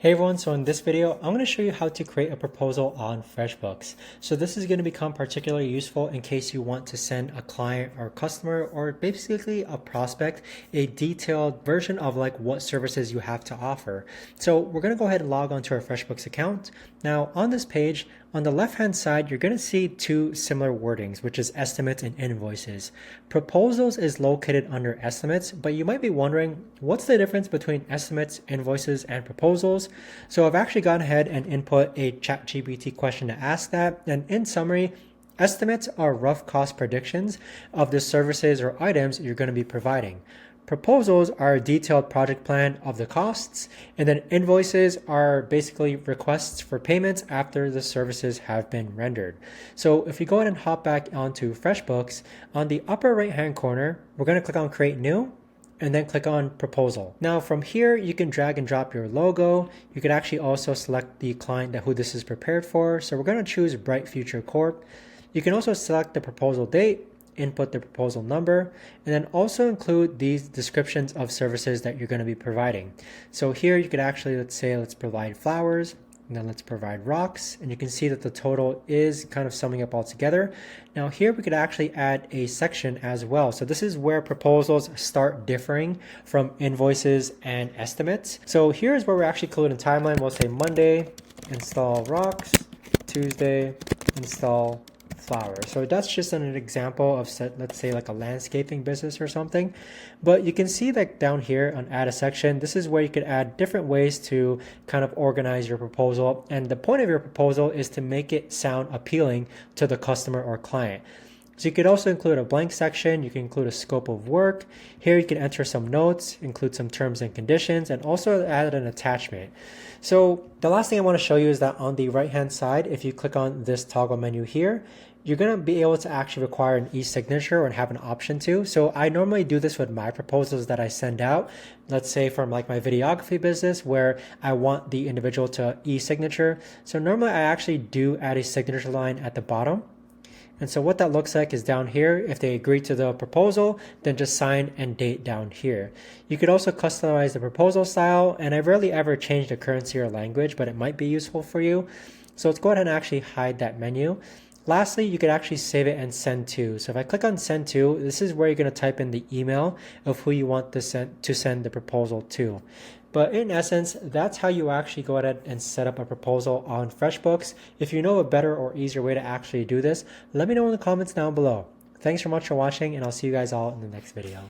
Hey everyone, so in this video, I'm going to show you how to create a proposal on FreshBooks. So this is going to become particularly useful in case you want to send a client or customer or basically a prospect a detailed version of like what services you have to offer. So we're going to go ahead and log on to our FreshBooks account. Now on this page, on the left-hand side, you're going to see two similar wordings, which is estimates and invoices. Proposals is located under estimates, but you might be wondering, what's the difference between estimates, invoices, and proposals? So I've actually gone ahead and input a ChatGPT question to ask that. And in summary, estimates are rough cost predictions of the services or items you're going to be providing. Proposals are a detailed project plan of the costs, and then invoices are basically requests for payments after the services have been rendered. So if we go ahead and hop back onto FreshBooks, on the upper right hand corner, we're going to click on Create New, and then click on Proposal. Now from here, you can drag and drop your logo. You could actually also select the client who this is prepared for. So we're going to choose Bright Future Corp. You can also select the proposal date, input the proposal number, and then also include these descriptions of services that you're going to be providing. So here you could actually, let's provide flowers, and then let's provide rocks, and you can see that the total is kind of summing up all together. Now here we could actually add a section as well. So this is where proposals start differing from invoices and estimates. So here's where we're actually including a timeline. We'll say Monday, install rocks, Tuesday, install flowers. So that's just an example of, let's say like a landscaping business or something. But you can see that down here on add a section, this is where you could add different ways to kind of organize your proposal. And the point of your proposal is to make it sound appealing to the customer or client. So you could also include a blank section. You can include a scope of work. Here you can enter some notes, include some terms and conditions, and also add an attachment. So the last thing I want to show you is that on the right-hand side, if you click on this toggle menu here, you're going to be able to actually require an e-signature or have an option to. So I normally do this with my proposals that I send out. Let's say from like my videography business where I want the individual to e-signature. So normally I actually do add a signature line at the bottom. And so what that looks like is down here, if they agree to the proposal, then just sign and date down here. You could also customize the proposal style, and I rarely ever change the currency or language, but it might be useful for you. So let's go ahead and actually hide that menu. Lastly, you could actually save it and send to. So if I click on send to, this is where you're going to type in the email of who you want to send the proposal to. But in essence, that's how you actually go ahead and set up a proposal on FreshBooks. If you know a better or easier way to actually do this, let me know in the comments down below. Thanks so much for watching, and I'll see you guys all in the next video.